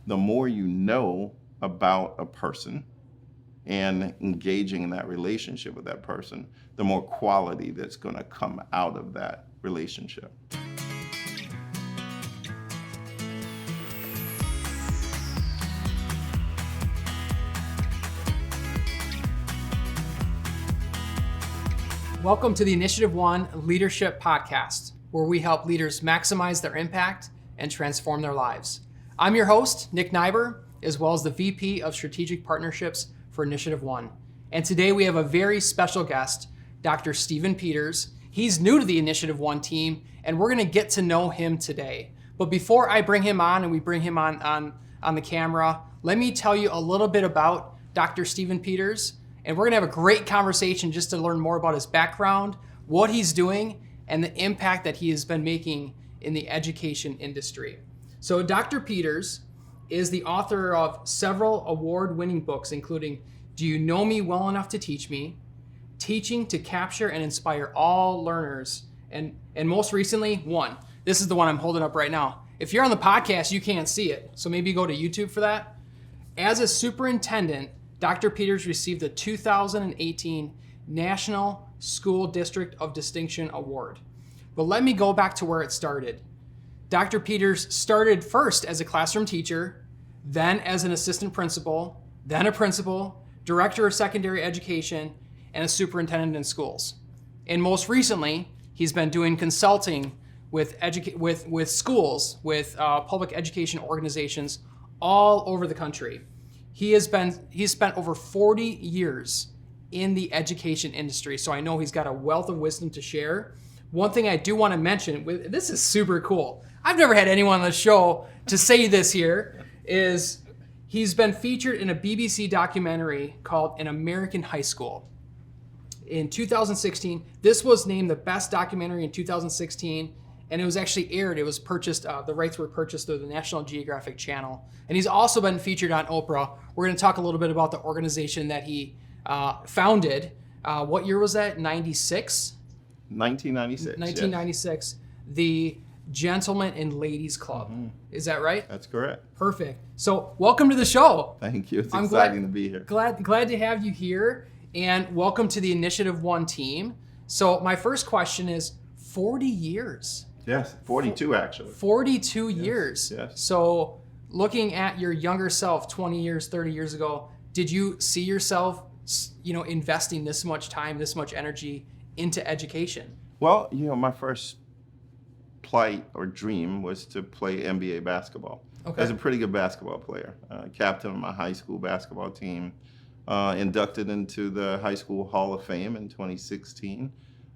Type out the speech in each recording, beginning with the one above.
the more you know about a person and engaging in that relationship with that person, the more quality that's going to come out of that relationship. Welcome to the InitiativeOne Leadership Podcast, where we help leaders maximize their impact and transform their lives. I'm your host, Nick Nighbor, as well as the VP of Strategic Partnerships for InitiativeOne. And today we have a very special guest, Dr. Steven Peters. He's new to the InitiativeOne team, and we're going to get to know him today. But before I bring him on and we bring him on the camera, let me tell you a little bit about Dr. Steven Peters. And we're gonna have a great conversation just to learn more about his background, what he's doing, and the impact that he has been making in the education industry. So Dr. Peters is the author of several award-winning books, including Do You Know Me Well Enough to Teach Me?, Teaching to Capture and Inspire All Learners, and most recently, one. This is the one I'm holding up right now. If you're on the podcast, you can't see it, so maybe go to YouTube for that. As a superintendent, Dr. Peters received the 2018 National School District of Distinction Award. But let me go back to where it started. Dr. Peters started first as a classroom teacher, then as an assistant principal, then a principal, director of secondary education, and a superintendent in schools. And most recently, he's been doing consulting with schools, with public education organizations all over the country. He's spent over 40 years in the education industry, so I know he's got a wealth of wisdom to share. One thing I do want to mention, this is super cool. I've never had anyone on the show to say this here, is he's been featured in a BBC documentary called An American High School. In 2016, this was named the best documentary in 2016, and it was actually aired. It was purchased, the rights were purchased through the National Geographic Channel. And he's also been featured on Oprah. We're going to talk a little bit about the organization that he founded. What year was that? 96? 1996. 1996. Yes. The Gentlemen and Ladies Club. Mm-hmm. Is that right? That's correct. Perfect. So welcome to the show. Thank you. It's exciting to be here. Glad to have you here. And welcome to the InitiativeOne team. So my first question is 40 years. Yes, 42 actually. 42 years. Yes. So looking at your younger self 20 years, 30 years ago, did you see yourself, investing this much time, this much energy into education? Well, my first plight or dream was to play NBA basketball. Okay. I was a pretty good basketball player. Captain of my high school basketball team, inducted into the High School Hall of Fame in 2016.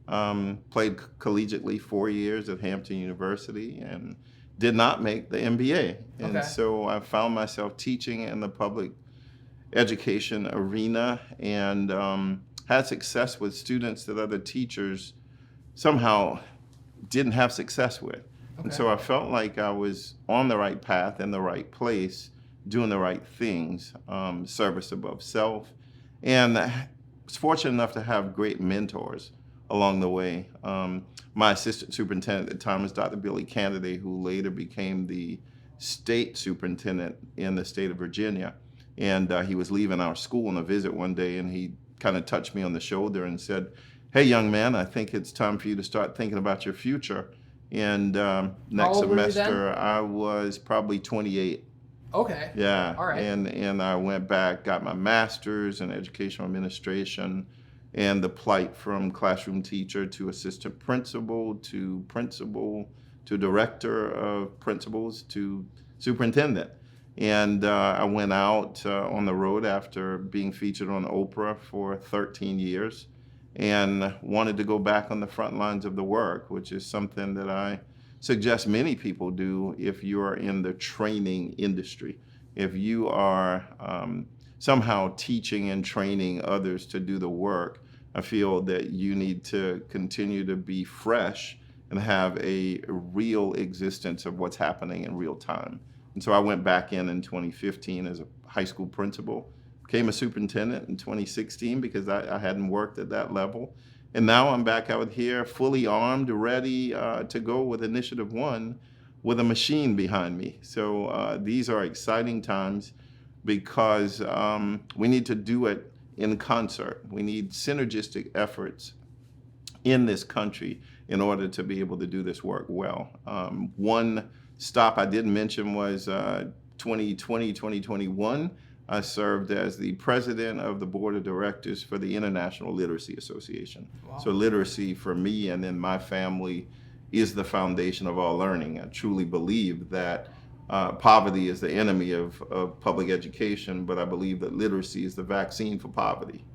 Played collegiately 4 years at Hampton University and did not make the NBA. And so I found myself teaching in the public education arena and had success with students that other teachers somehow didn't have success with. And so I felt like I was on the right path, in the right place, doing the right things, service above self. And I was fortunate enough to have great mentors along the way. My assistant superintendent at the time was Dr. Billy Kennedy, who later became the state superintendent in the state of Virginia. And he was leaving our school on a visit one day, and he kind of touched me on the shoulder and said, "Hey, young man, I think it's time for you to start thinking about your future." And next semester, I was probably 28. Okay. Yeah. All right. And I went back, got my master's in educational administration, and the plight from classroom teacher to assistant principal to director of principals to superintendent. And I went out on the road after being featured on Oprah for 13 years and wanted to go back on the front lines of the work, which is something that I suggest many people do if you are in the training industry. If you are somehow teaching and training others to do the work, I feel that you need to continue to be fresh and have a real existence of what's happening in real time. And so I went back in 2015 as a high school principal, became a superintendent in 2016 because I hadn't worked at that level. And now I'm back out here fully armed, ready to go with InitiativeOne with a machine behind me. So these are exciting times because we need to do it in concert. We need synergistic efforts in this country in order to be able to do this work well. One stop I didn't mention was 2020, 2021. I served as the president of the board of directors for the International Literacy Association. Wow. So literacy for me and then my family is the foundation of all learning. I truly believe that poverty is the enemy of public education, but I believe that literacy is the vaccine for poverty.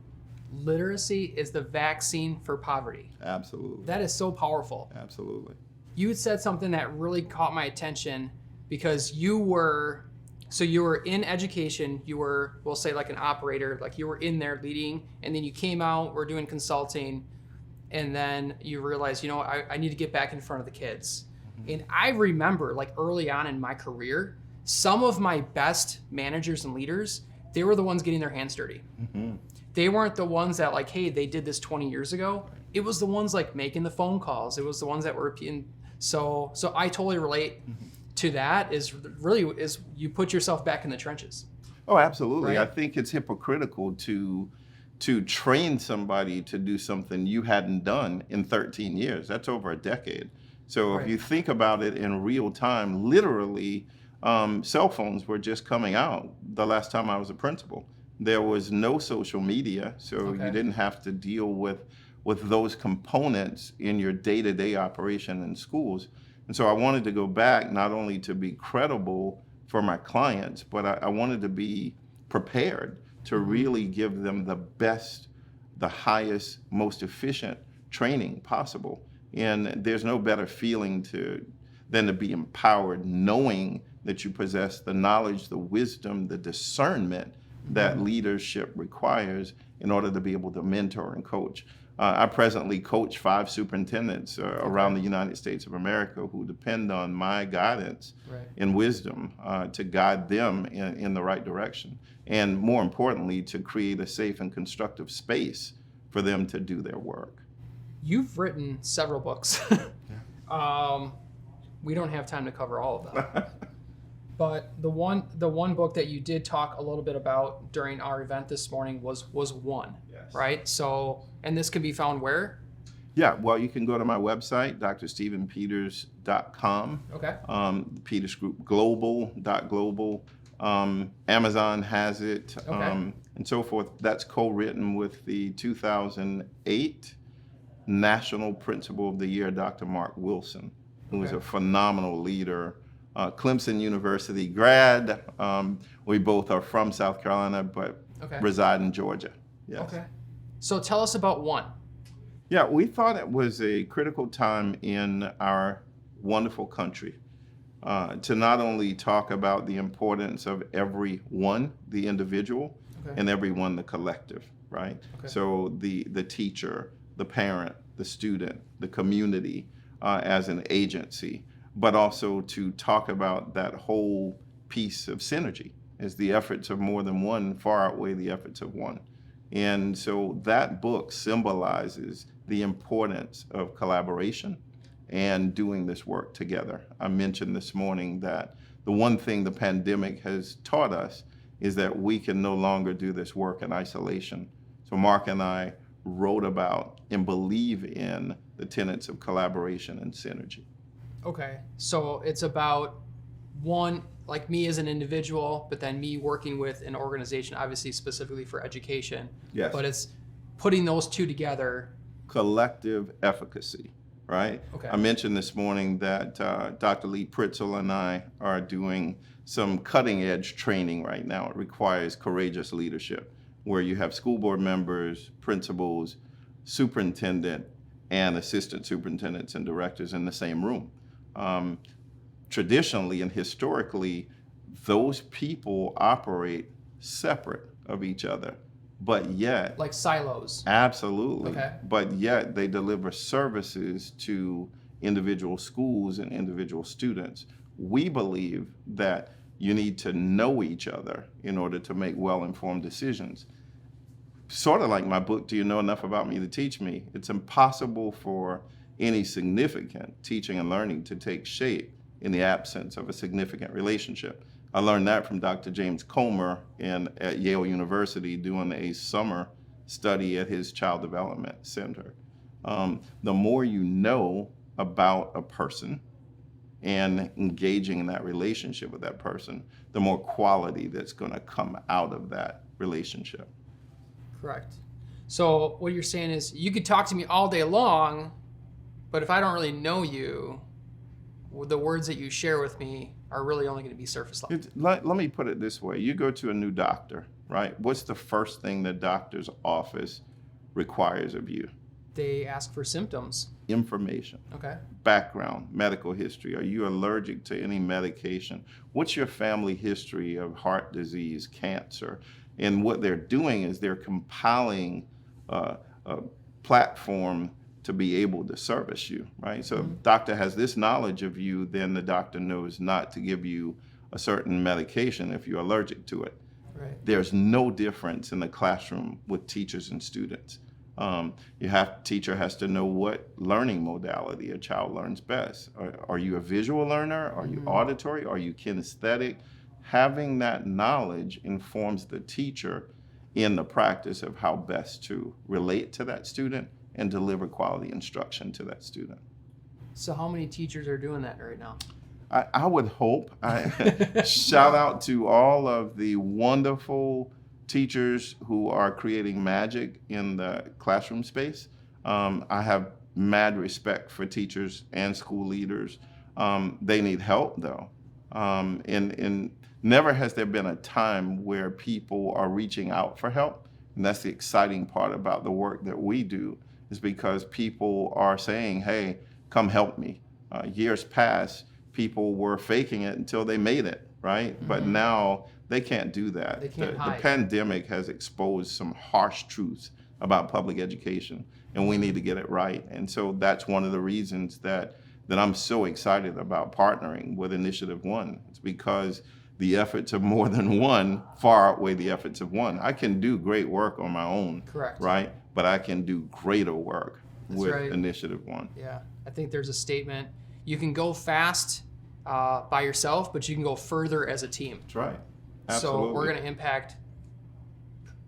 Literacy is the vaccine for poverty. Absolutely. That is so powerful. Absolutely. You had said something that really caught my attention because you were in education, you were, we'll say like an operator, like you were in there leading, and then you came out, we're doing consulting, and then you realized, I need to get back in front of the kids. Mm-hmm. And I remember like early on in my career, some of my best managers and leaders, they were the ones getting their hands dirty. Mm-hmm. They weren't the ones that like, hey, they did this 20 years ago. It was the ones like making the phone calls. It was the ones that were in. So I totally relate to that is you put yourself back in the trenches. Oh, absolutely. Right? I think it's hypocritical to train somebody to do something you hadn't done in 13 years. That's over a decade. So if you think about it in real time, literally, cell phones were just coming out the last time I was a principal. There was no social media, so you didn't have to deal with those components in your day-to-day operation in schools. And so I wanted to go back not only to be credible for my clients, but I wanted to be prepared to really give them the best, the highest, most efficient training possible. And there's no better feeling than to be empowered knowing that you possess the knowledge, the wisdom, the discernment that leadership requires in order to be able to mentor and coach. I presently coach 5 superintendents around the United States of America who depend on my guidance and wisdom to guide them in the right direction. And more importantly, to create a safe and constructive space for them to do their work. You've written several books. We don't have time to cover all of them. But the one book that you did talk a little bit about during our event this morning was One, right? So, and this can be found where? Yeah, well, you can go to my website, drstephenpeters.com. Okay. Peters Group global. Amazon has it, and so forth. That's co-written with the 2008 National Principal of the Year, Dr. Mark Wilson, who is a phenomenal leader. Clemson University grad. We both are from South Carolina, but reside in Georgia. Yes. Okay. So tell us about One. Yeah, we thought it was a critical time in our wonderful country to not only talk about the importance of every one, the individual, and every one, the collective, right? So the teacher, the parent, the student, the community as an agency, but also to talk about that whole piece of synergy as the efforts of more than one far outweigh the efforts of one. And so that book symbolizes the importance of collaboration and doing this work together. I mentioned this morning that the one thing the pandemic has taught us is that we can no longer do this work in isolation. So Mark and I wrote about and believe in the tenets of collaboration and synergy. Okay, so it's about one, like me as an individual, but then me working with an organization, obviously specifically for education. Yes. But it's putting those two together. Collective efficacy, right? Okay. I mentioned this morning that Dr. Lee Pritzel and I are doing some cutting edge training right now. It requires courageous leadership, where you have school board members, principals, superintendent, and assistant superintendents and directors in the same room. Traditionally and historically, those people operate separate of each other, but yet... Like silos. Absolutely. Okay. But yet they deliver services to individual schools and individual students. We believe that you need to know each other in order to make well-informed decisions. Sort of like my book, Do You Know Enough About Me to Teach Me? It's impossible for any significant teaching and learning to take shape in the absence of a significant relationship. I learned that from Dr. James Comer at Yale University doing a summer study at his Child Development Center. The more you know about a person and engaging in that relationship with that person, the more quality that's going to come out of that relationship. Correct. So what you're saying is you could talk to me all day long, but if I don't really know you, the words that you share with me are really only going to be surface level. Let me put it this way. You go to a new doctor, right? What's the first thing the doctor's office requires of you? They ask for symptoms. Information. Okay. Background, medical history. Are you allergic to any medication? What's your family history of heart disease, cancer? And what they're doing is they're compiling a platform to be able to service you, right? So if the doctor has this knowledge of you, then the doctor knows not to give you a certain medication if you're allergic to it. Right. There's no difference in the classroom with teachers and students. Teacher has to know what learning modality a child learns best. Are you a visual learner? Are you auditory? Are you kinesthetic? Having that knowledge informs the teacher in the practice of how best to relate to that student and deliver quality instruction to that student. So how many teachers are doing that right now? I would hope. Shout out to all of the wonderful teachers who are creating magic in the classroom space. I have mad respect for teachers and school leaders. They need help though. And never has there been a time where people are reaching out for help. And that's the exciting part about the work that we do, is because people are saying, hey, come help me. Years past, people were faking it until they made it, right? But now they can't do that. They can't hide. The pandemic has exposed some harsh truths about public education, and we need to get it right. And so that's one of the reasons that I'm so excited about partnering with InitiativeOne. It's because the efforts of more than one far outweigh the efforts of one. I can do great work on my own, Correct. Right? But I can do greater work with right. InitiativeOne. Yeah, I think there's a statement. You can go fast by yourself, but you can go further as a team. That's right. Absolutely. So we're going to impact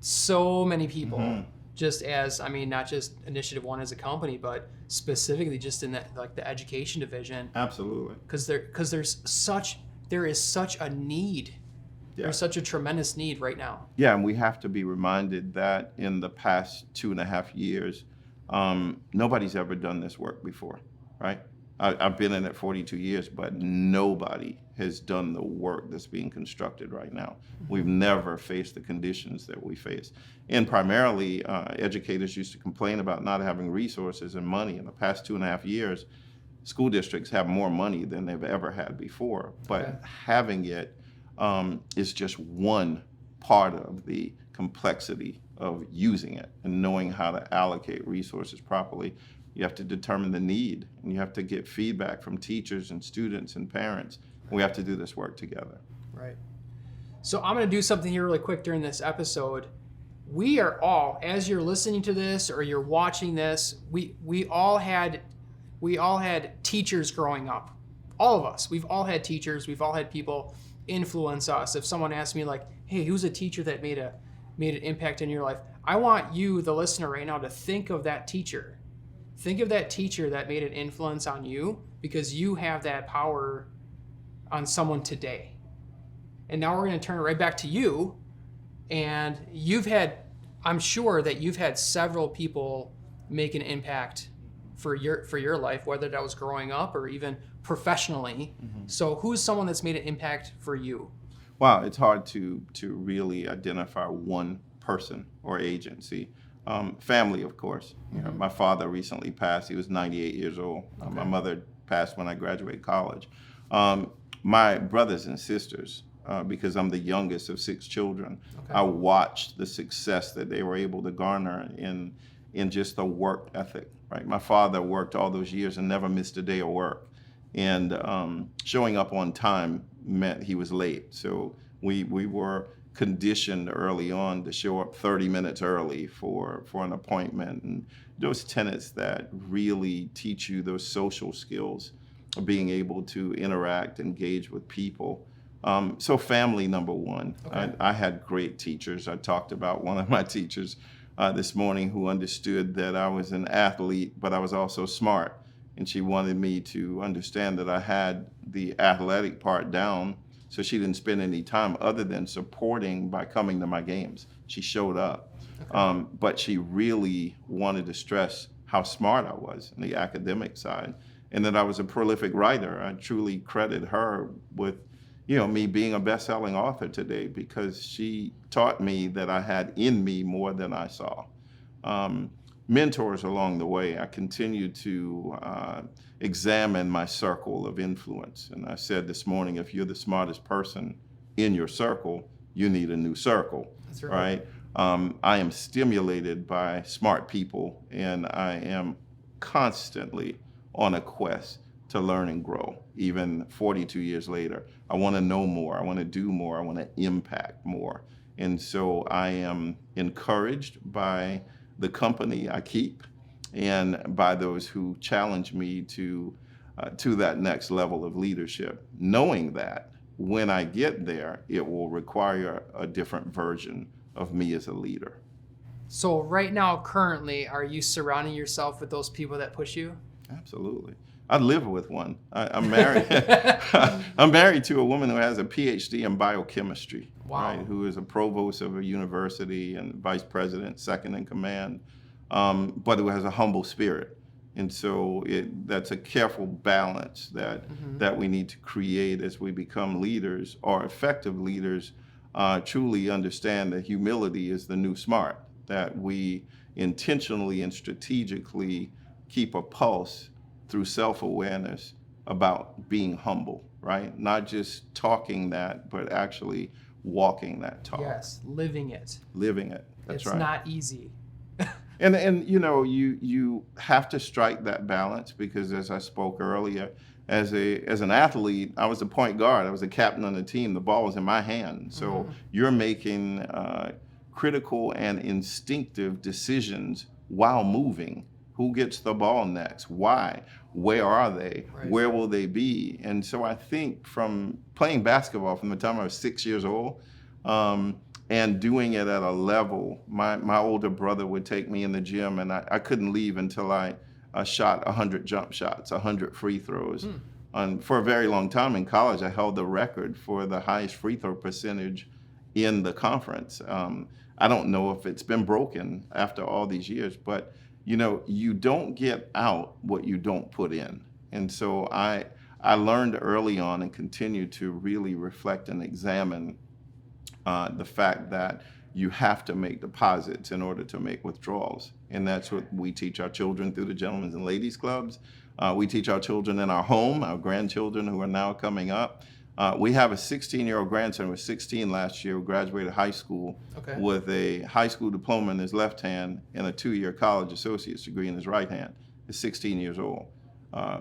so many people. Just as, I mean, not just InitiativeOne as a company, but specifically just in the education division. Absolutely. Because there is such a need. Yeah. There's such a tremendous need right now. Yeah, and we have to be reminded that in the past 2.5 years, nobody's ever done this work before, right? I've been in it 42 years, but nobody has done the work that's being constructed right now. We've never faced the conditions that we face. And primarily, educators used to complain about not having resources and money. In the past 2.5 years, school districts have more money than they've ever had before. But having it is just one part of the complexity of using it and knowing how to allocate resources properly. You have to determine the need, and you have to get feedback from teachers and students and parents. We have to do this work together. Right. So I'm going to do something here really quick during this episode. We are all, as you're listening to this or you're watching this, we all had teachers growing up. All of us. We've all had teachers. We've all had people influence us. If someone asks me like, hey, who's a teacher that made an impact in your life? I want you, the listener right now, to think of that teacher. Think of that teacher that made an influence on you, because you have that power on someone today. And now we're going to turn it right back to you. And I'm sure that you've had several people make an impact for your life, whether that was growing up or even professionally. So who's someone that's made an impact for you? Wow, it's hard to really identify one person or agency. Family, of course. You know, my father recently passed. He was 98 years old. My mother passed when I graduated college. My brothers and sisters, because I'm the youngest of 6 children, I watched the success that they were able to garner in just the work ethic. Right, my father worked all those years and never missed a day of work, and showing up on time meant he was late. So we were conditioned early on to show up 30 minutes early for an appointment, and those tenets that really teach you those social skills being able to interact, engage with people. So family, number one. Okay. I had great teachers. I talked about one of my teachers this morning who understood that I was an athlete, but I was also smart. And she wanted me to understand that I had the athletic part down. So she didn't spend any time other than supporting by coming to my games. She showed up. Okay. But she really wanted to stress how smart I was in the academic side, and that I was a prolific writer. I truly credit her with, me being a best-selling author today, because she taught me that I had in me more than I saw. Mentors along the way, I continue to examine my circle of influence. And I said this morning, if you're the smartest person in your circle, you need a new circle. That's right. I am stimulated by smart people, and I am constantly on a quest to learn and grow, even 42 years later. I want to know more. I want to do more. I want to impact more. And so I am encouraged by the company I keep and by those who challenge me to that next level of leadership, knowing that when I get there, it will require a different version of me as a leader. So right now, currently, are you surrounding yourself with those people that push you? Absolutely. I live with one. I'm married. I'm married to a woman who has a PhD in biochemistry. Wow. Right, who is a provost of a university and vice president, second in command, but who has a humble spirit. And so that's a careful balance that we need to create as we become leaders, or effective leaders. Truly understand that humility is the new smart, that we intentionally and strategically keep a pulse through self-awareness about being humble, right? Not just talking that, but actually walking that talk. Yes, living it. Living it. That's right. It's not easy. And you have to strike that balance, because as I spoke earlier, as an athlete, I was a point guard. I was a captain on the team. The ball was in my hand. So you're making critical and instinctive decisions while moving. Who gets the ball next? Why? Where are they? Right. Where will they be? And so I think from playing basketball from the time I was 6 years old, and doing it at a level, my older brother would take me in the gym, and I couldn't leave until I shot 100 jump shots, 100 free throws. And for a very long time in college, I held the record for the highest free throw percentage in the conference. I don't know if it's been broken after all these years, but you don't get out what you don't put in. And so I learned early on, and continue to really reflect and examine the fact that you have to make deposits in order to make withdrawals. And that's what we teach our children through the Gentlemen's and Ladies Clubs. We teach our children in our home, our grandchildren who are now coming up. We have a 16-year-old grandson who was 16 last year, who graduated high school with a high school diploma in his left hand and a 2-year college associate's degree in his right hand. He's 16 years old,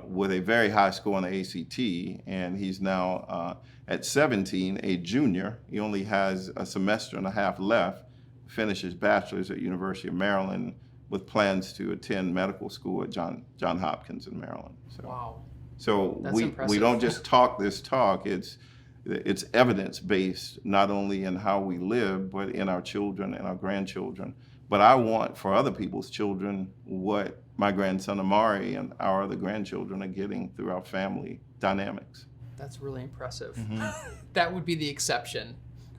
with a very high score on the ACT, and he's now at 17, a junior. He only has a semester and a half left to finish his bachelor's at University of Maryland, with plans to attend medical school at John Hopkins in Maryland. So. Wow. So we don't just talk this talk, it's evidence-based, not only in how we live, but in our children and our grandchildren. But I want for other people's children what my grandson Amari and our other grandchildren are getting through our family dynamics. That's really impressive. That would be the exception,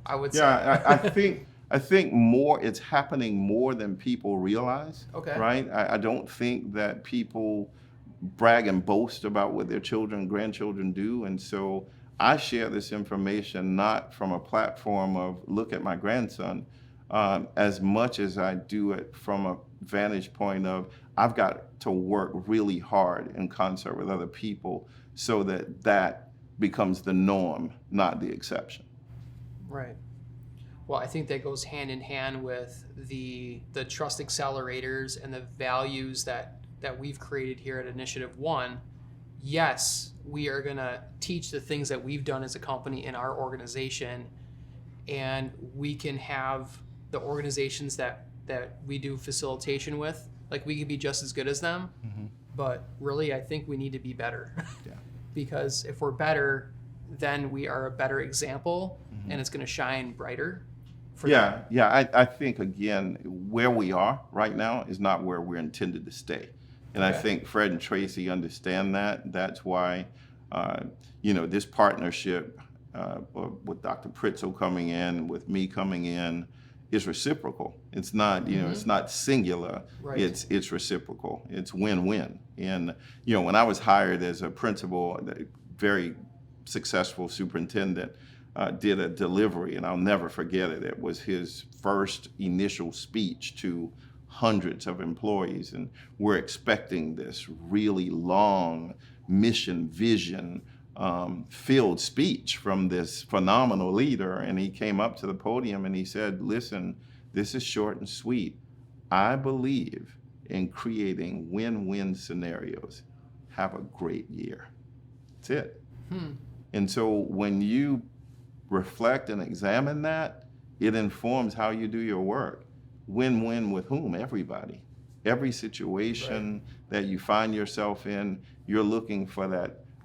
I would say. Yeah, I think it's happening more than people realize, right? I don't think that people brag and boast about what their children and grandchildren do. And so I share this information not from a platform of look at my grandson, as much as I do it from a vantage point of I've got to work really hard in concert with other people so that becomes the norm, not the exception. Right. Well, I think that goes hand in hand with the trust accelerators and the values that we've created here at InitiativeOne. Yes, we are going to teach the things that we've done as a company in our organization, and we can have the organizations that we do facilitation with, like we can be just as good as them, but really I think we need to be better. Yeah. because if we're better, then we are a better example, and it's going to shine brighter. I think, again, where we are right now is not where we're intended to stay. And I think Fred and Tracy understand that. That's why, this partnership with Dr. Pritzel coming in, with me coming in, is reciprocal. It's not, it's not singular. Right. It's reciprocal. It's win-win. And, when I was hired as a principal, a very successful superintendent, did a delivery, and I'll never forget it. It was his first initial speech to hundreds of employees, and we're expecting this really long mission, vision, filled speech from this phenomenal leader. And he came up to the podium and he said, listen, this is short and sweet. I believe in creating win-win scenarios. Have a great year. That's it. And so when you reflect and examine that, it informs how you do your work. Win-win with whom? Everybody. Every situation that you find yourself in, you're looking for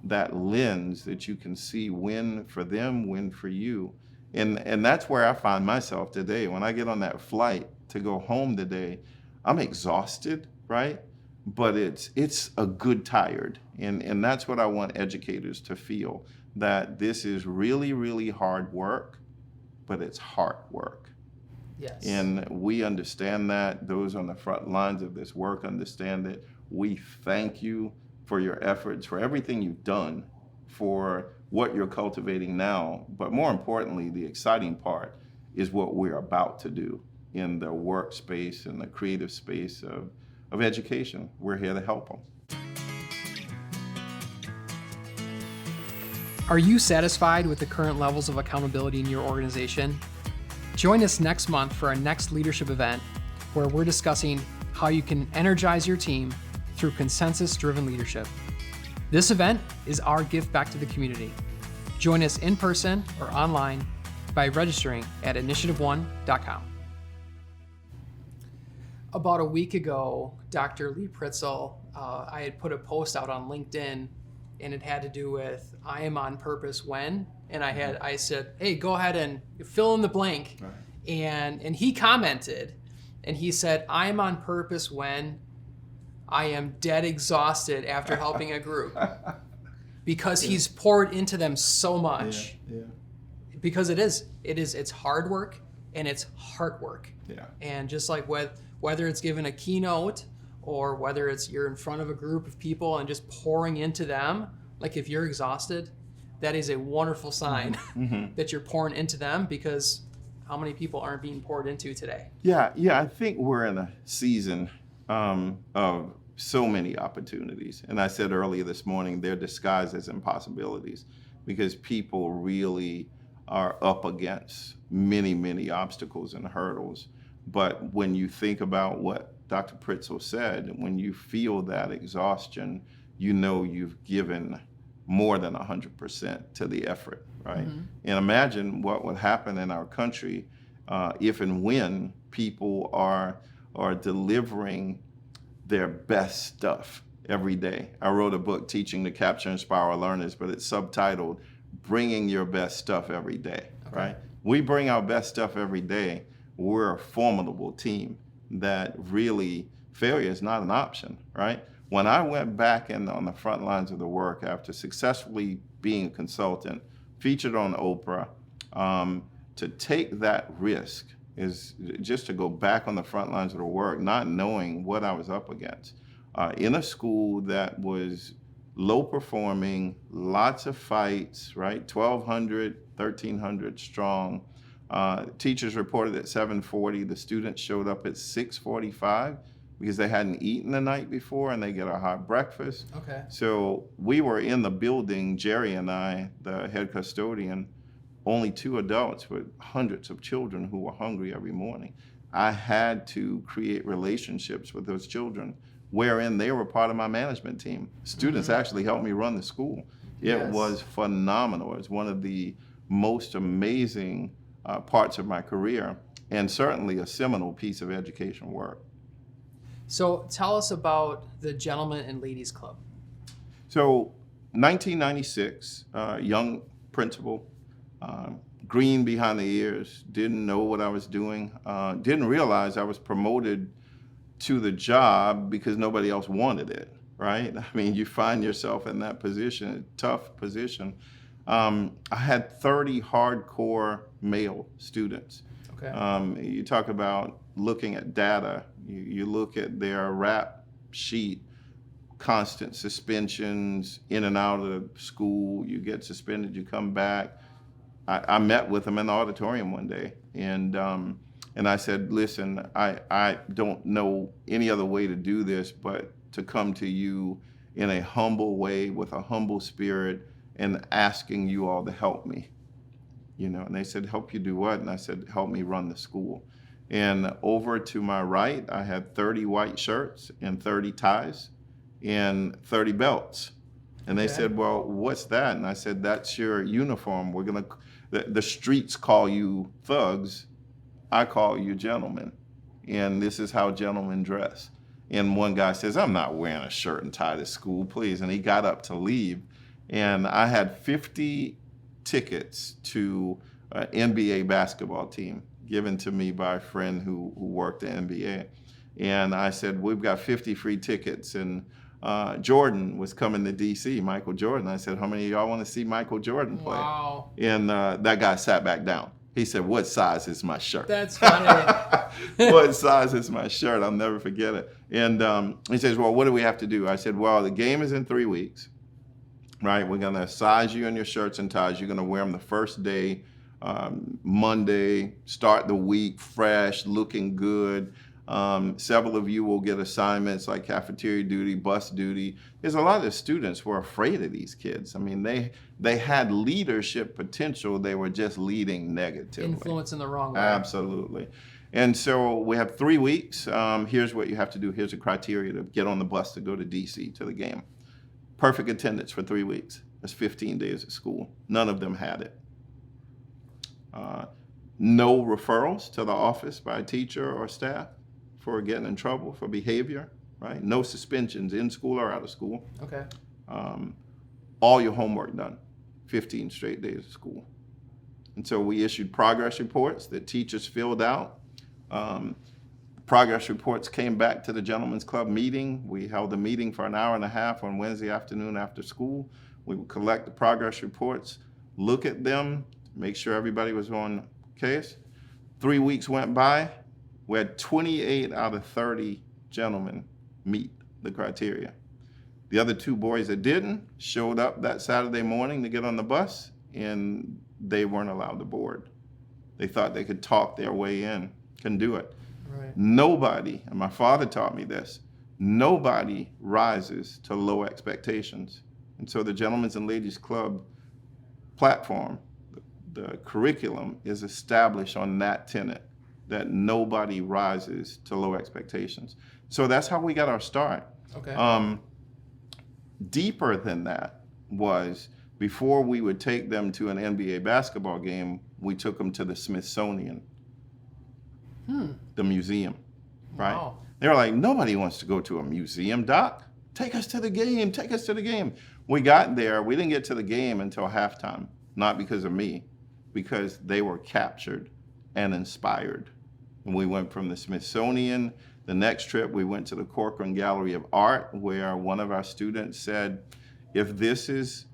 that lens that you can see win for them, win for you. And that's where I find myself today. When I get on that flight to go home today, I'm exhausted, right? But it's a good tired. And that's what I want educators to feel, that this is really, really hard work, but it's heart work. Yes. And we understand that. Those on the front lines of this work understand it. We thank you for your efforts, for everything you've done, for what you're cultivating now. But more importantly, the exciting part is what we're about to do in the workspace and the creative space of education. We're here to help them. Are you satisfied with the current levels of accountability in your organization? Join us next month for our next leadership event, where we're discussing how you can energize your team through consensus-driven leadership. This event is our gift back to the community. Join us in person or online by registering at InitiativeOne.com. About a week ago, Dr. Lee Pritzel, I had put a post out on LinkedIn, and it had to do with I am on purpose when, and I said, hey, go ahead and fill in the blank. Right. And he commented, and he said, I am on purpose when I am dead exhausted after helping a group, because he's poured into them so much. Yeah. Because it's hard work and it's heart work. Yeah. And just like whether it's given a keynote, or whether it's you're in front of a group of people and just pouring into them, like if you're exhausted, that is a wonderful sign that you're pouring into them, because how many people aren't being poured into today? Yeah, I think we're in a season of so many opportunities. And I said earlier this morning, they're disguised as impossibilities, because people really are up against many, many obstacles and hurdles. But when you think about what Dr. Pritzel said, when you feel that exhaustion, you know you've given more than 100% to the effort, right? And imagine what would happen in our country if and when people are delivering their best stuff every day. I wrote a book, Teaching to Capture and Inspire Our Learners, but it's subtitled Bringing Your Best Stuff Every Day, right? We bring our best stuff every day. We're a formidable team that really failure is not an option, right? When I went back on the front lines of the work after successfully being a consultant, featured on Oprah, to take that risk is just to go back on the front lines of the work, not knowing what I was up against. In a school that was low performing, lots of fights, right? 1,200, 1,300 strong. Teachers reported at 7:40. The students showed up at 6:45 because they hadn't eaten the night before, and they get a hot breakfast. Okay. So we were in the building, Jerry and I, the head custodian, only 2 adults with hundreds of children who were hungry every morning. I had to create relationships with those children, wherein they were part of my management team. Students actually helped me run the school. It was phenomenal. It was one of the most amazing parts of my career, and certainly a seminal piece of education work. So tell us about the Gentlemen and Ladies Club. So 1996, young principal, green behind the ears, didn't know what I was doing, didn't realize I was promoted to the job because nobody else wanted it, right? I mean, you find yourself in that position, tough position. I had 30 hardcore male students. Okay. You talk about looking at data, you look at their rap sheet, constant suspensions, in and out of school, you get suspended, you come back. I met with them in the auditorium one day, and I said, listen, I don't know any other way to do this but to come to you in a humble way with a humble spirit and asking you all to help me. And they said, help you do what? And I said, help me run the school. And over to my right, I had 30 white shirts and 30 ties and 30 belts. And they said, well, what's that? And I said, that's your uniform. The streets call you thugs. I call you gentlemen. And this is how gentlemen dress. And one guy says, I'm not wearing a shirt and tie to school, please. And he got up to leave. And I had 50 tickets to an NBA basketball team given to me by a friend who worked at NBA. And I said, we've got 50 free tickets. And Jordan was coming to DC, Michael Jordan. I said, how many of y'all want to see Michael Jordan play? Wow. And that guy sat back down. He said, what size is my shirt? That's funny. What size is my shirt? I'll never forget it. And he says, well, what do we have to do? I said, well, the game is in 3 weeks, right? We're going to size you in your shirts and ties. You're going to wear them the first day, Monday, start the week fresh, looking good. Several of you will get assignments like cafeteria duty, bus duty. There's a lot of students who are afraid of these kids. I mean, they had leadership potential. They were just leading negatively. Influence in the wrong way. Absolutely. And so we have 3 weeks. Here's what you have to do. Here's the criteria to get on the bus to go to DC to the game. Perfect attendance for 3 weeks. That's 15 days of school. None of them had it. No referrals to the office by a teacher or staff for getting in trouble for behavior, right? No suspensions in school or out of school. Okay. All your homework done, 15 straight days of school. And so we issued progress reports that teachers filled out. Progress reports came back to the Gentlemen's Club meeting. We held a meeting for an hour and a half on Wednesday afternoon after school. We would collect the progress reports, look at them, make sure everybody was on case. 3 weeks went by. We had 28 out of 30 gentlemen meet the criteria. The other 2 boys that didn't showed up that Saturday morning to get on the bus, and they weren't allowed to board. They thought they could talk their way in. Couldn't do it. Right. Nobody, and my father taught me this, nobody rises to low expectations. And so the Gentlemen's and Ladies Club platform, the curriculum is established on that tenet, that nobody rises to low expectations. So that's how we got our start. Okay. Deeper than that was before we would take them to an NBA basketball game, we took them to the Smithsonian, the museum, right? Wow. They were like, nobody wants to go to a museum, Doc. Take us to the game, take us to the game. We got there, we didn't get to the game until halftime, not because of me, because they were captured and inspired. And we went from the Smithsonian. The next trip, we went to the Corcoran Gallery of Art, where one of our students said, if this is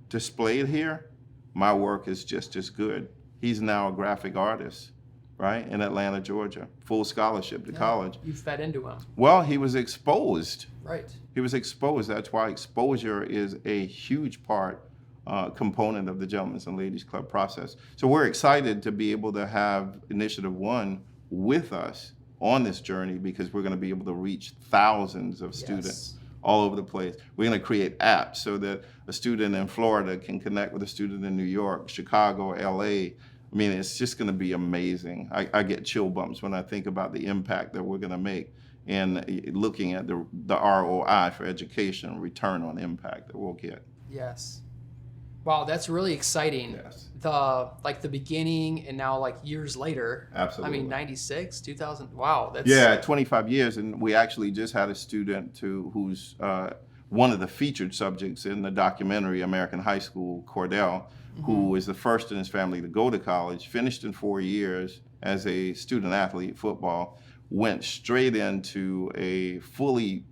displayed here, my work is just as good. He's now a graphic artist, right, in Atlanta, Georgia, full scholarship to college. You fed into him. Well, he was exposed. Right. He was exposed. That's why exposure is a huge component of the Gentlemen's and Ladies Club process. So we're excited to be able to have InitiativeOne with us on this journey, because we're going to be able to reach thousands of students all over the place. We're going to create apps so that a student in Florida can connect with a student in New York, Chicago, LA. I mean, it's just going to be amazing. I get chill bumps when I think about the impact that we're going to make, and looking at the ROI for education, return on impact that we'll get. Yes. Wow, that's really exciting. Yes. The beginning and now years later. Absolutely. I mean, 96, 2000. Wow, that's 25 years, and we actually just had a student who's one of the featured subjects in the documentary American High School, Cordell, who was the first in his family to go to college, finished in 4 years as a student athlete, football, went straight into a fully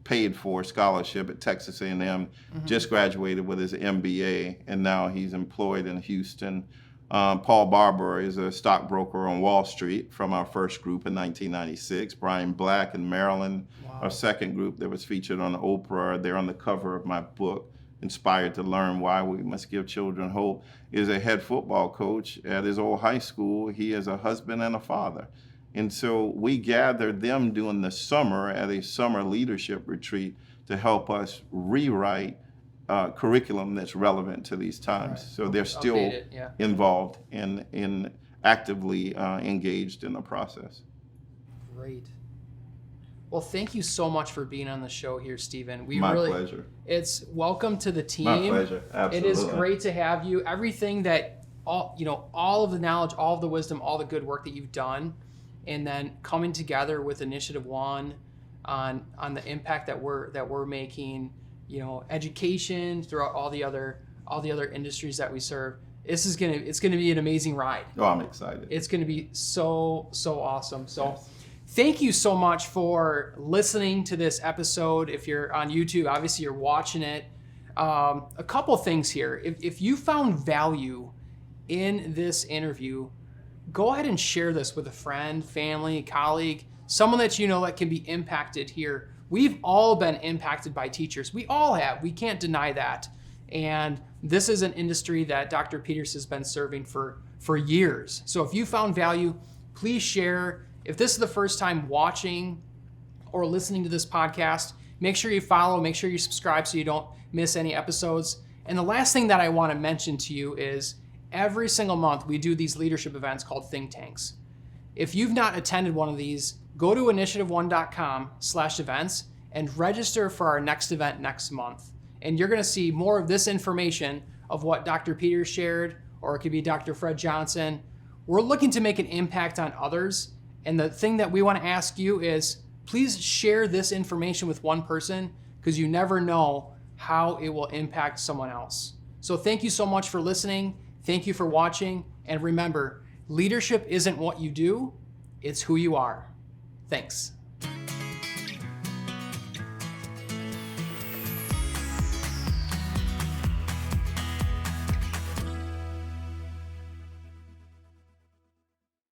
paid for scholarship at Texas A&M, just graduated with his MBA, and now he's employed in Houston. Paul Barber is a stockbroker on Wall Street from our first group in 1996. Brian Black in Maryland, our second group that was featured on Oprah. They're on the cover of my book, Inspired to Learn Why We Must Give Children Hope, is a head football coach at his old high school. He is a husband and a father. And so we gathered them during the summer at a summer leadership retreat to help us rewrite curriculum that's relevant to these times. Right. So they're still involved in actively engaged in the process. Great. Well, thank you so much for being on the show here, Stephen. My pleasure. It's welcome to the team. My pleasure. Absolutely. It is great to have you. Everything that all of the knowledge, all of the wisdom, all the good work that you've done, and then coming together with InitiativeOne on the impact that we're making, education throughout all the other industries that we serve. It's gonna be an amazing ride. Oh, I'm excited. It's gonna be so awesome. So. Yes. Thank you so much for listening to this episode. If you're on YouTube, obviously you're watching it. A couple things here. If you found value in this interview, go ahead and share this with a friend, family, colleague, someone that you know that can be impacted here. We've all been impacted by teachers. We all have. We can't deny that. And this is an industry that Dr. Peters has been serving for years. So if you found value, please share. If this is the first time watching or listening to this podcast, make sure you follow, make sure you subscribe so you don't miss any episodes. And the last thing that I want to mention to you is every single month we do these leadership events called think tanks. If you've not attended one of these, go to initiativeone.com/events and register for our next event next month. And you're going to see more of this information of what Dr. Peters shared, or it could be Dr. Fred Johnson. We're looking to make an impact on others. And the thing that we want to ask you is, please share this information with one person, because you never know how it will impact someone else. So thank you so much for listening. Thank you for watching. And remember, leadership isn't what you do, it's who you are. Thanks.